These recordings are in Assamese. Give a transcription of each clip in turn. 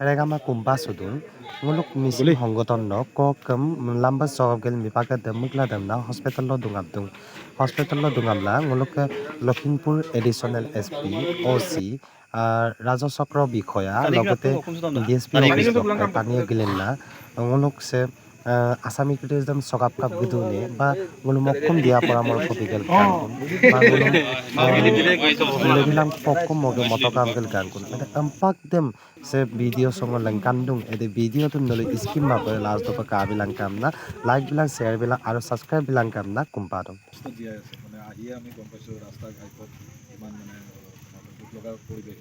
Regama kumpa sudun, nguluk missing honggoton no, kokem lamba sogel mipaka demukla demna, hospital lo dungabdung. Hospital lo dungamla, nguluk Lakhimpur Additional SP, OC, Raja Chakra Bikhoya, লগতে DSP office doctor Tania Gilenna, nguluk se আসামি ক্রিটিসিজম সকাপ কাপ গিদুনে বা ngulu mokkum dia paramorkho bigel gankun ba ngulu lebilang pokkum moge motokam gel gankun ede empak dem se video songo lang kandung ede video tu nole skim ma pare last dopa ka bilang kamna like bilang share bilang aro subscribe bilang kamna kumpadum জীয়াই আছে মানে আহিয়ে আমি গম পাইছোঁ ৰাস্তা ঘাটত ইমান মানে দুখ লগা পৰিৱেশ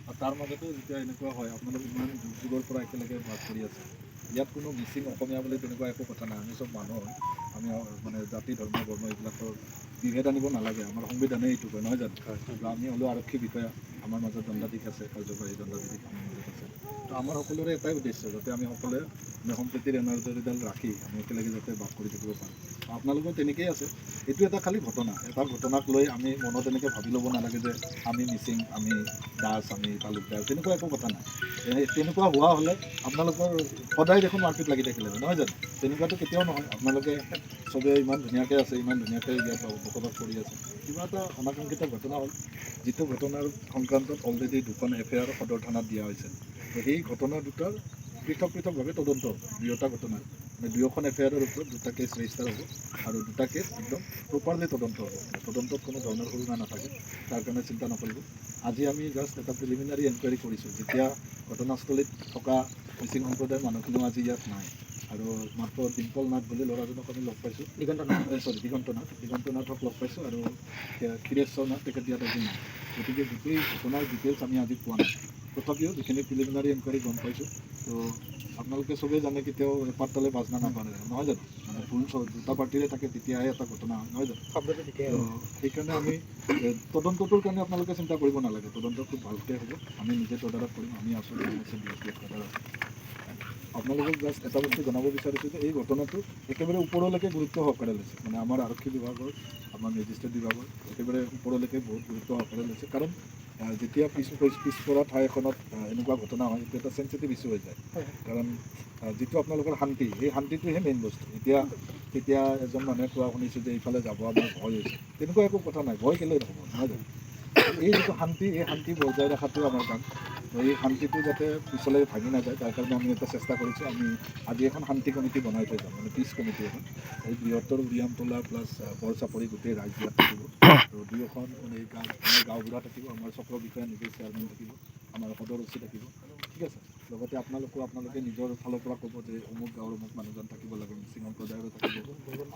আৰু তাৰ মাজতো যেতিয়া এনেকুৱা হয় আপোনালোক ইমান যুগ যুগৰ পৰা একেলগে বাস কৰি আছে ইয়াত কোনো মিচিং অসমীয়া বুলি তেনেকুৱা একো কথা নাই আমি চব মানুহ হয় আমি মানে জাতি ধৰ্ম বৰ্ণ এইবিলাকৰ বিভেদ আনিব নালাগে আমাৰ সংবিধানে এইটো কয় নহয় জানো আমি হ'লেও আৰক্ষী বিষয়া আমাৰ মাজত দণ্ডাধীশ আছে কাৰ্যবাহী দণ্ডাধীশ আমাৰ মাজত আছে তো আমাৰ সকলোৰে এটাই উদ্দেশ্য যাতে আমি সকলোৱে সম্প্ৰীতিৰ এনাৰ্জিডাল ৰাখি আমি একেলগে যাতে বাস কৰি থাকিব পাৰোঁ আপোনালোকৰ তেনেকেই আছে এইটো এটা খালী ঘটনা এটা ঘটনাক লৈ আমি মনত এনেকৈ ভাবি ল'ব নালাগে যে আমি মিচিং আমি দাস আমি তালুকদাৰ তেনেকুৱা একো কথা নাই তেনেকুৱা হোৱা হ'লে আপোনালোকৰ সদায় দেখোন মাৰপিট লাগি থাকিলে নহয় জানো তেনেকুৱাটো কেতিয়াও নহয় আপোনালোকে চবেই ইমান ধুনীয়াকৈ আছে ইমান ধুনীয়াকৈ ইয়াত বসবাস কৰি আছে কিবা এটা অনাকাংক্ষিত ঘটনা হ'ল যিটো ঘটনাৰ সংক্ৰান্তত অলৰেডি দুখন FIR সদৰ থানাত দিয়া হৈছে সেই ঘটনা দুটাৰ পৃথক পৃথকভাৱে তদন্ত হ'ব দুয়োটা ঘটনা মানে দুয়োখন FIRৰ ওপৰত দুটা কেছ ৰেজিষ্টাৰ হ'ব আৰু দুটা কেছ একদম প্ৰপাৰলি তদন্ত হ'ব তদন্তত কোনো ধৰণৰ সুবিধা নাথাকে তাৰ কাৰণে চিন্তা নকৰিব আজি আমি জাষ্ট এটা প্ৰিলিমিনাৰী এনকুৱাৰী কৰিছোঁ যেতিয়া ঘটনাস্থলীত থকা মিচিং সম্প্ৰদায়ৰ মানুহখিনিও আজি ইয়াত নাই আৰু মাত্ৰ ডিম্পল নাথ বুলি ল'ৰাজনক আমি লগ পাইছোঁ দিগন্তনাথক লগ পাইছোঁ আৰু ক্ষীৰেশ্বৰ নাথ তেখেত ইয়াত আজি নাই গতিকে গোটেই ঘটনাৰ ডিটেইলছ আমি আজি পোৱা নাই তথাপিও যিখিনি প্ৰিলিমিনাৰী এনকুৱাৰী গম পাইছোঁ তো আপোনালোকে চবেই জানে কেতিয়াও এপাতলে বাজনা নাপানে নহয় জানো মানে ভুল দুটা পাৰ্টিৰে থাকে তেতিয়াহে এটা ঘটনা হয় নহয় জানো সেইকাৰণে আমি তদন্তটোৰ কাৰণে আপোনালোকে চিন্তা কৰিব নালাগে তদন্ত খুব ভালকৈ হ'ব আমি নিজে তদাৰক কৰিম আমি আছোঁ আপোনালোকক জাষ্ট এটা বস্তু জনাব বিচাৰিছোঁ যে এই ঘটনাটো একেবাৰে ওপৰলৈকে গুৰুত্ব সহকাৰে লৈছে মানে আমাৰ আৰক্ষী বিভাগৰ আমাৰ মেজিষ্ট্ৰেট বিভাগৰ একেবাৰে ওপৰলৈকে বহুত গুৰুত্ব সহকাৰে লৈছে কাৰণ যেতিয়া পিছপৰা ঠাই এখনত এনেকুৱা ঘটনা হয় এইটো এটা চেঞ্চিটিভ ইছ্যু হৈ যায় কাৰণ যিটো আপোনালোকৰ শান্তি সেই শান্তিটোহে মেইন বস্তু তেতিয়া এজন মানুহে কোৱা শুনিছোঁ যে এইফালে যাব আমাৰ ভয় হৈছে তেনেকুৱা একো কথা নাই ভয় কেলৈ নহ'ব নহয় জানো এই যিটো শান্তি এই শান্তি বজাই ৰখাটো আমাৰ কাম এই শান্তিটো যাতে পিছলৈ ভাঙি নাযায় তাৰ কাৰণে আমি এটা চেষ্টা কৰিছোঁ আমি আজি এখন শান্তি কমিটি বনাই থৈ যাম মানে পিচ কমিটি এখন এই বৃহত্তৰ উৰিয়ামতলা প্লাছ বৰচাপৰি গোটেই ৰাইজ ইয়াত থাকিব আৰু দুয়োখন মানে আমাৰ গাঁওবুঢ়া থাকিব আমাৰ চক্ৰ বিষয়া নিজে চেয়াৰমেন থাকিব আমাৰ সদৰ OC থাকিব ঠিক আছে লগতে আপোনালোকে নিজৰ ফালৰ পৰা ক'ব যে অমুক গাঁৱৰ অমুক মানুহজন থাকিব লাগে মিচিং সম্প্ৰদায়ৰো থাকিব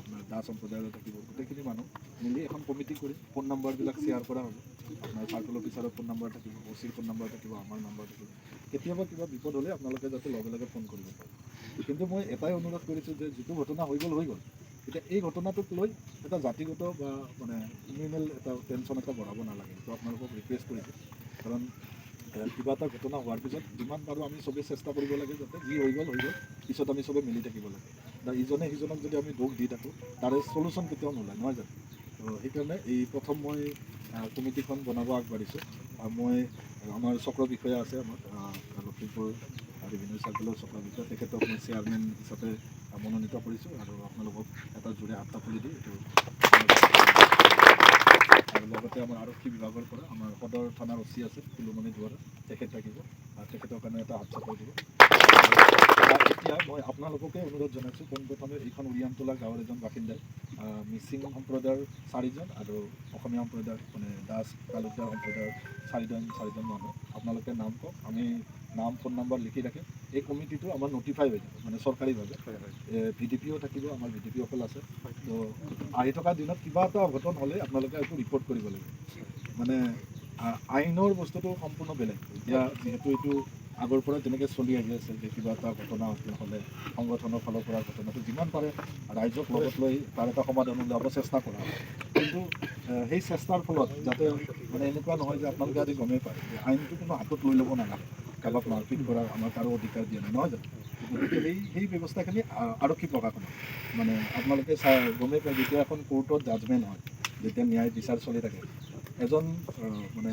আপোনাৰ দাস সম্প্ৰদায়ৰো থাকিব গোটেইখিনি মানুহ মিলি এখন কমিটি কৰি ফোন নম্বৰবিলাক শ্বেয়াৰ কৰা হ'ব আপোনাৰ চাৰ্কল অফিচাৰৰ ফোন নম্বৰ থাকিব OCৰ ফোন নম্বৰ থাকিব আমাৰ নম্বৰ থাকিব কেতিয়াবা কিবা বিপদ হ'লে আপোনালোকে যাতে লগে লগে ফোন কৰিব পাৰে কিন্তু মই এটাই অনুৰোধ কৰিছোঁ যে যিটো ঘটনা হৈ গ'ল এতিয়া এই ঘটনাটোক লৈ এটা জাতিগত বা মানে কমিউনেল এটা টেনশ্যন এটা বঢ়াব নালাগে তো আপোনালোকক ৰিকুৱেষ্ট কৰিছোঁ কাৰণ কিবা এটা ঘটনা হোৱাৰ পিছত যিমান পাৰোঁ আমি চবেই চেষ্টা কৰিব লাগে যাতে যি হৈ গ'ল পিছত আমি চবেই মিলি থাকিব লাগে বা ইজনে সিজনক যদি আমি দোষ দি থাকোঁ তাৰে চলিউশ্যন কেতিয়াও নোলায় নহয় জানো তো সেইকাৰণে এই প্ৰথম মই কমিটিখন বনাব আগবাঢ়িছোঁ মই আমাৰ চক্ৰ বিষয়া আছে আমাৰ লখিমপুৰ ৰেভিনিউ চাৰ্কেলৰ চক্ৰ বিষয়া তেখেতক মই চেয়াৰমেন হিচাপে মনোনীত কৰিছোঁ আৰু আপোনালোকক এটা জোৰে হাত তাকলি দি এইটো আৰু লগতে আমাৰ আৰক্ষী বিভাগৰ পৰা আমাৰ সদৰ থানাৰ OC আছে তিলুমণি দুৱৰা তেখেত থাকিব তেখেতৰ কাৰণে এটা হাত চাপৰি দিব এতিয়া মই আপোনালোককে অনুৰোধ জনাইছোঁ পোনপ্ৰথমে এইখন উৰিয়ামতলা গাঁৱৰ এজন বাসিন্দাই মিচিং সম্প্ৰদায়ৰ 4জন আৰু অসমীয়া সম্প্ৰদায়ৰ মানে দাস তালুকদাৰ সম্প্ৰদায়ৰ চাৰিজন মানুহ আপোনালোকে নাম কওক আমি নাম ফোন নম্বৰ লিখি ৰাখিম এই কমিটিটো আমাৰ নটিফাই হৈ যাব মানে চৰকাৰীভাৱে VDPও থাকিব আমাৰ VDPসকল আছে তো আহি থকা দিনত কিবা এটা অঘটন হ'লে আপোনালোকে এইটো ৰিপৰ্ট কৰিব লাগিব মানে আইনৰ বস্তুটো সম্পূৰ্ণ বেলেগ এতিয়া যিহেতু এইটো আগৰ পৰা তেনেকৈ চলি আহি আছে যে কিবা এটা ঘটনা হ'লে সংগঠনৰ ফালৰ পৰা ঘটনাটো যিমান পাৰে ৰাইজক লগত লৈ তাৰ এটা সমাধান উলিয়াব চেষ্টা কৰা কিন্তু সেই চেষ্টাৰ ফলত যাতে মানে এনেকুৱা নহয় যে আপোনালোকে আজি গমেই পায় যে আইনটো কোনো হাতত লৈ ল'ব নালাগে কাৰোবাক মাৰপিট কৰাৰ আমাৰ কাৰো অধিকাৰ দিয়া নাই নহয় জানো গতিকে সেই ব্যৱস্থাখিনি আৰক্ষী প্ৰশাসনৰ মানে আপোনালোকে গমেই পায় যেতিয়া এখন কোৰ্টত জাজমেণ্ট হয় যেতিয়া ন্যায় বিচাৰ চলি থাকে এজন মানে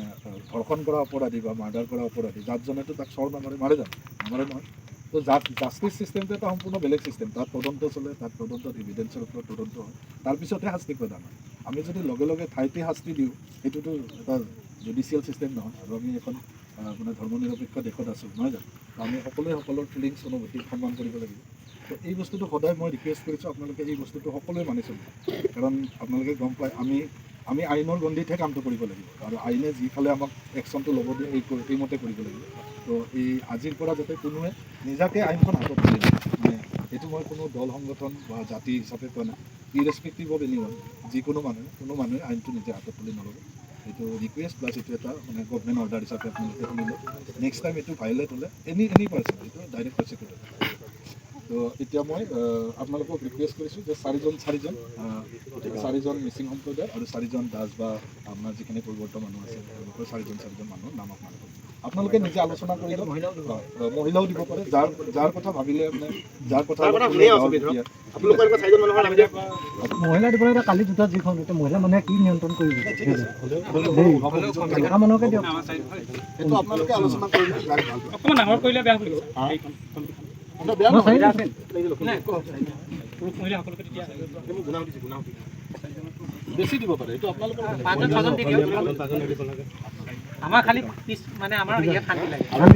ধৰ্ষণ কৰা অপৰাধী বা মাৰ্ডাৰ কৰা অপৰাধী জাজজনেতো তাক চৰ নামাৰে, মাৰে জানো? নামাৰে নহয়। তো জাষ্টিছ চিষ্টেমটো এটা সম্পূৰ্ণ বেলেগ চিষ্টেম। তাত তদন্ত চলে, তাত তদন্তত ইভিডেঞ্চৰ ওপৰত তদন্ত হয়, তাৰপিছতহে শাস্তি প্ৰদান হয়। আমি যদি লগে লগে ঠাইতে শাস্তি দিওঁ, সেইটোতো এটা জুডিচিয়েল চিষ্টেম নহয়। আৰু আমি এখন মানে ধৰ্মনিৰপেক্ষ দেশত আছোঁ, নহয় জানো? আমি সকলোৱে সকলোৰ ফিলিংছ অনুভূতিক সন্মান কৰিব লাগিব। তো এই বস্তুটো সদায় মই ৰিকুৱেষ্ট কৰিছোঁ আপোনালোকে এই বস্তুটো সকলোৱে মানি চলিব। কাৰণ আপোনালোকে গম পায় আমি আইনৰ গণ্ডিতহে কামটো কৰিব লাগিব, আৰু আইনে যিফালে আমাক একশ্যনটো ল'ব দিয়ে এইমতে কৰিব লাগিব। তো এই আজিৰ পৰা যাতে কোনোৱে নিজাকৈ আইনখন হাতত তুলি লয়, মানে এইটো মই কোনো দল সংগঠন বা জাতি হিচাপে কোৱা নাই, ইৰেছপেক্টিভ অফ এনিৱান, যিকোনো মানুহে আইনটো নিজে হাতত তুলি নল'ব। এইটো ৰিকুৱেষ্ট প্লাছ এইটো এটা মানে গভৰ্ণমেণ্ট অৰ্ডাৰ হিচাপে আপোনালোকে শুনি লওক। নেক্সট টাইম এইটো ভাইলেট হ'লে এনি পাৰ্চন এইটো ডাইৰেক্ট প্ৰচিকিউট হ'ব। তো এতিয়া মই আপোনালোকক ৰিকুৱেষ্ট কৰিছোঁ যে চাৰিজন মিচিং সম্প্ৰদায় আৰু 4জন দাস বা আপোনাৰ যিখিনি পৰিৱৰ্তন মানুহ আছে তেওঁলোকৰ 4জন মানুহৰ নাম আপোনালোকে নিজে আলোচনা কৰি লওক। মহিলাও দিব পাৰে, যাৰ কথা ভাবিলে মানে যাৰ কথা মহিলা দিব লাগে। কালি দুটা যিখন এতিয়া মহিলা মানুহে কি নিয়ন্ত্ৰণ কৰিব, মানুহকে দিয়ক। সেইটো আপোনালোকে আলোচনা কৰিলে অকণমান ডাঙৰ কৰিলে বেয়া হ'ব। বেছি দিব পাৰে, এইটো আপোনালোকৰ আমাৰ খালি পিছ মানে আমাৰ ইয়াত শান্তি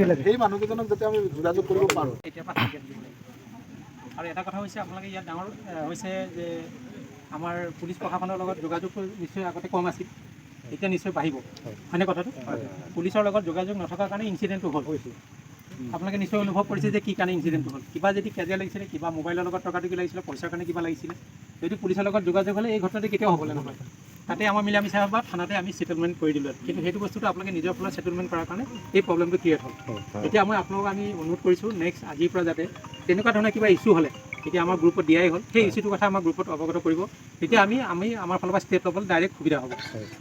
লাগে, সেই মানুহকেইজনক যাতে আমি যোগাযোগ কৰিব পাৰোঁ। আৰু এটা কথা হৈছে আপোনালোকে ইয়াত ডাঙৰ হৈছে যে আমাৰ পুলিচ প্ৰশাসনৰ লগত যোগাযোগটো নিশ্চয় আগতে কম আছিল, এতিয়া নিশ্চয় বাঢ়িব, হয়নে কথাটো? পুলিচৰ লগত যোগাযোগ নথকাৰ কাৰণে ইনচিডেণ্টটো হ'ল। আপোনালোকে নিশ্চয় অনুভৱ কৰিছে যে কি কাৰণে ইনচিডেণ্টটো হ'ল। কিবা যদি কাজিয়া লাগিছিলে, কিবা মোবাইলৰ লগত টকাটকি লাগিছিলে, পইচাৰ কাৰণে কিবা লাগিছিলে, যদি পুলিচৰ লগত যোগাযোগ হ'লে এই ঘটনাটো কেতিয়াও হ'বলৈ নহয়। তাতে আমাৰ মিলামিছা বা থানাতে আমি ছেটেলমেণ্ট কৰি দিলোঁ। কিন্তু সেইটো বস্তুটো আপোনালোকে নিজৰ ফালে ছেটেলমেণ্ট কৰাৰ কাৰণে এই প্ৰব্লেমটো ক্ৰিয়েট হ'ল। এতিয়া মই আপোনালোকক আমি অনুৰোধ কৰিছোঁ নেক্সট আজিৰ পৰা যাতে তেনেকুৱা ধৰণৰ কিবা ইছ্যু হ'লে এতিয়া আমাৰ গ্ৰুপত দিয়াই হ'ল, সেই ইছ্যুটোৰ কথা আমাৰ গ্ৰুপত অৱগত কৰিব। তেতিয়া আমি আমাৰ ফালৰ পৰা ষ্টেপ ল'বলৈ ডাইৰেক্ট সুবিধা হ'ব।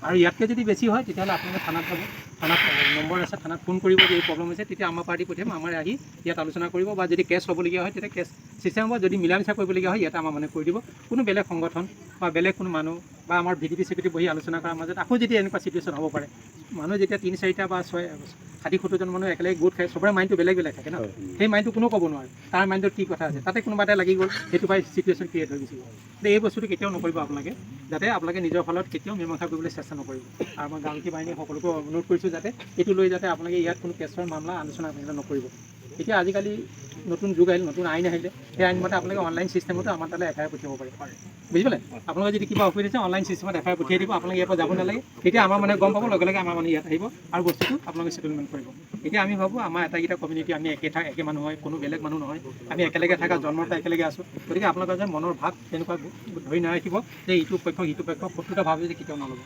আৰু ইয়াতকৈ যদি বেছি হয় তেতিয়াহ'লে আপোনালোকে থানাত যাব, থানাত নম্বৰ আছে, থানাত ফোন কৰিব যে এই প্ৰব্লেম হৈছে, তেতিয়া আমাৰ পাৰ্টি পঠিয়াম, আমাৰ আহি ইয়াত আলোচনা কৰিব। বা যদি কেছ হ'বলগীয়া হয় তেতিয়া কেছ চিষ্টেম হ'ব, যদি মিলামিছা কৰিবলগীয়া হয় ইয়াতে আমাৰ মানে কৰি দিব। কোনো বেলেগ সংগঠন বা বেলেগ কোনো মানুহ বা আমাৰ ভিডিপি চেক্ৰেটাৰী বহি আলোচনা কৰাৰ মাজত আকৌ যদি এনেকুৱা চিটুৱেশ্যন হ'ব পাৰে, মানুহ যেতিয়া 3-4টা বা 60-70জন মানুহ একেলগে গোট খায়, চবৰে মাইণ্ডটো বেলেগ বেলেগ থাকে ন, সেই মাইণ্ডটো কোনো ক'ব নোৱাৰে তাৰ মাইণ্ডত কি কথা আছে, তাতে কোনোবা এটা লাগি গ'ল, সেইটো পাই চিটুৱেশ্যন ক্ৰিয়েট হৈ গৈছে। এই বস্তুটো কেতিয়াও নকৰিব আপোনালোকে, যাতে আপোনালোকে নিজৰ ফালত কেতিয়াও মীমাংসা কৰিবলৈ চেষ্টা নকৰিব। আৰু মই গাঁৱকী বাহিনী সকলোকে অনুৰোধ কৰিছোঁ যাতে এইটো লৈ যাতে আপোনালোকে ইয়াত কোনো কেছৰ মামলা আলোচনা নকৰিব। এতিয়া আজিকালি নতুন যুগ আহিল, নতুন আইন আহিলে, সেই আইন মতে আপোনালোকে অনলাইন চিষ্টেমতো আমাৰ তালৈ এফআইআৰ পঠিয়াব পাৰে, বুজি পালে? আপোনালোকে যদি কিবা অসুবিধা আছে অনলাইন চিষ্টেমত এফআইআৰ পঠিয়াই দিব, আপোনালোকে ইয়াৰ পৰা যাব নালাগে। তেতিয়া আমাৰ মানে গম পাব, লগে লগে আমাৰ মানে ইয়াত আহিব আৰু বস্তুটো আপোনালোকে ছেটেলমেণ্ট কৰিব। এতিয়া আমি ভাবোঁ আমাৰ এটাকেইটা কমিউনিটি, আমি একে মানুহ হয়, কোনো বেলেগ মানুহ নহয়, আমি একেলগে থকা, জন্মৰ পৰা একেলগে আছোঁ। গতিকে আপোনালোকৰ যে মনৰ ভাৱ তেনেকুৱা ধৰি নাৰাখিব যে ইটো পক্ষ সিটো পক্ষ, শত্ৰুতা ভাৱে যে কেতিয়াও নল'ব।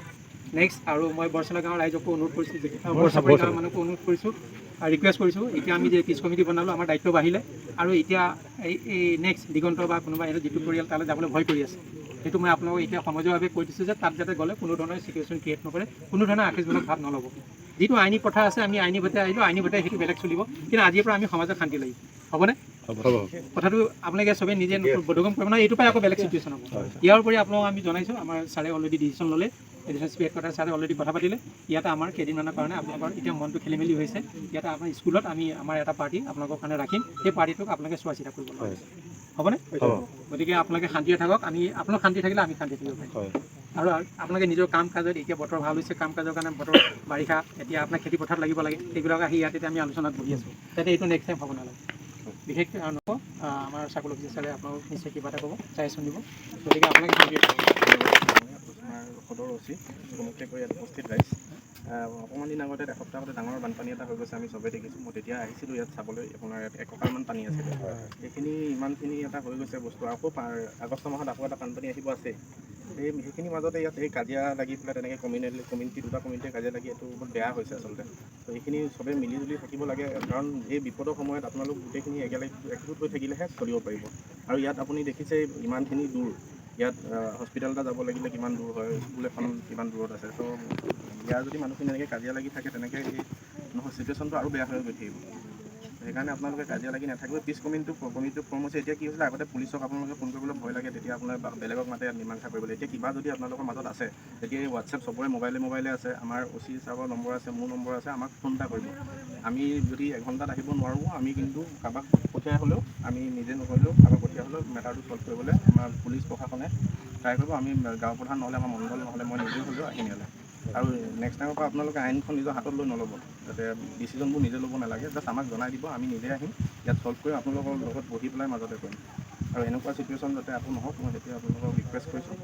নেক্সট আৰু মই বৰচলা গাঁৱৰ ৰাইজকো অনুৰোধ কৰিছোঁ, বৰচাপৰি গাঁৱৰ মানুহকো অনুৰোধ কৰিছোঁ, ৰিকুৱেষ্ট কৰিছোঁ, এতিয়া আমি যে পিছ কমিটি বনালোঁ, আমাৰ দায়িত্ব বাঢ়িলে। আৰু এতিয়া এই নেক্সট দিগন্ত বা কোনোবা এনে যিটো পৰিয়াল তালৈ যাবলৈ ভয় কৰি আছে, সেইটো মই আপোনালোকক এতিয়া সমাজভাৱে কৈ দিছোঁ যে তাত যাতে গ'লে কোনো ধৰণৰ চিটুৱেশ্যন ক্ৰিয়েট নকৰে, কোনো ধৰণৰ আশীৰ্বাদক ভাৱ নল'ব। যিটো আইনী প্ৰথা আছে আমি আইনী ভেটে আহিলোঁ, আইনী ভেটে সেইটো বেলেগ চলিব, কিন্তু আজিৰ পৰা আমি সমাজত শান্তি লাগিব, হ'বনে? কথাটো আপোনালোকে চবেই নিজে বোধগম কৰিব নহয়, এইটো পাই আকৌ বেলেগ চিটুৱেশ্যন হ'ব। ইয়াৰ উপৰি আপোনালোকক আমি জনাইছোঁ, আমাৰ ছাৰে অলৰেডি ডিচিশ্যন ল'লে, এডিশ্যনেল স্পি হেডকোৱাৰ্টাৰ ছাৰে অলৰেডি কথা পাতিলে। ইয়াতে আমাৰ কেইদিনমানৰ কাৰণে আপোনালোকৰ এতিয়া মনটো খেলি মেলি হৈছে, ইয়াতে আমাৰ স্কুলত আমি আমাৰ এটা পাৰ্টি আপোনালোকৰ কাৰণে ৰাখিম, সেই পাৰ্টিটোক আপোনালোকে চোৱা চিতা কৰিব লাগে, হ'বনে? গতিকে আপোনালোকে শান্তিৰে থাকক, আপোনালোক শান্তি থাকিলে আমি শান্তি থাকিব পাৰিম। আৰু আপোনালোকে নিজৰ কাম কাজত, এতিয়া বতৰ ভাল হৈছে, কাম কাজৰ কাৰণে বতৰ বাৰিষা, এতিয়া আপোনাৰ খেতি পথাৰত লাগিব লাগে, সেইবিলাক আহি ইয়াত এতিয়া আমি আলোচনাত বহি আছোঁ, যাতে এইটো নেক্সট টাইম হ'ব নালাগে। বিশেষকৈ আমাৰ চাৰ্কল অফিচাৰ ছাৰে আপোনালোক নিশ্চয় কিবা এটা ক'ব, চাজেশ্যন দিব। গতিকে আপোনালোকে শান্তিৰে থাকক। সদৰ অচি মুখে কৈ ইয়াত উপস্থিত ৰাইজ, অকণমান দিন আগতে এসপ্তাহ আগতে ডাঙৰ বানপানী এটা হৈ গৈছে, আমি চবেই দেখিছোঁ। মই তেতিয়া আহিছিলোঁ ইয়াত চাবলৈ, আপোনাৰ ইয়াত এককালমান পানী আছিলে, সেইখিনি ইমানখিনি এটা হৈ গৈছে বস্তু। আকৌ আগষ্ট মাহত আকৌ এটা বানপানী আহিব আছে, সেইখিনি মাজতে ইয়াত এই কাজিয়া লাগি পেলাই তেনেকৈ দুটা কমিউনিটিয়ে কাজিয়া লাগি এইটো বহুত বেয়া হৈছে আচলতে। তো এইখিনি চবেই মিলিজুলি থাকিব লাগে, কাৰণ এই বিপদৰ সময়ত আপোনালোক গোটেইখিনি একগোট হৈ থাকিলেহে চলিব পাৰিব। আৰু ইয়াত আপুনি দেখিছে ইমানখিনি দূৰ, ইয়াত হস্পিটেল এটা যাব লাগিলে কিমান দূৰ হয়, স্কুল এখন কিমান দূৰত আছে। তো ইয়াৰ যদি মানুহখিনি এনেকৈ কাজিয়া লাগি থাকে তেনেকৈ এই নহয় চিটুৱেশ্যনটো আৰু বেয়া হৈ গৈ থাকিব। সেইকাৰণে আপোনালোকে কাজিয়া লাগি নাথাকিব। পিছ কমিটিটো ফৰ্ম হৈছে। এতিয়া কি হৈছিলে, আগতে পুলিচক আপোনালোকে ফোন কৰিবলৈ ভয় লাগে, তেতিয়া আপোনাৰ বেলেগক মাতে মীমাংসা কৰিবলৈ। এতিয়া কিবা যদি আপোনালোকৰ মাজত আছে, তেতিয়া এই হোৱাটছএপ চবৰে মোবাইলে আছে, আমাৰ OC ছাৰৰ নম্বৰ আছে, মোৰ নম্বৰ আছে, আমাক ফোন এটা কৰিব। আমি যদি এঘণ্টাত আহিব নোৱাৰোঁ, আমি কিন্তু কাৰোবাক পঠিয়াই হ'লেও, আমি নিজে নকৰিলেও কাৰোবাক পঠিয়াই হ'লেও মেটাৰটো ছল্ভ কৰিবলৈ আমাৰ পুলিচ প্ৰশাসনে ট্ৰাই কৰিব। আমি গাঁও প্ৰধান নহ'লে, আমাৰ মণ্ডল নহ'লে, মই নিজে হ'লেও আহিম ইয়ালৈ। আৰু নেক্সট টাইমৰ পৰা আপোনালোকে আইনখন নিজৰ হাতত লৈ নল'ব, যাতে ডিচিজনবোৰ নিজে ল'ব নালাগে। জাষ্ট আমাক জনাই দিব, আমি নিজে আহিম, ইয়াত ছল্ভ কৰি আপোনালোকৰ লগত বহি পেলাই মাজতে কৰিম। আৰু এনেকুৱা চিটুৱেশ্যন যাতে আকৌ নহওক, মই সেইটোৱে আপোনালোকক ৰিকুৱেষ্ট কৰিছোঁ।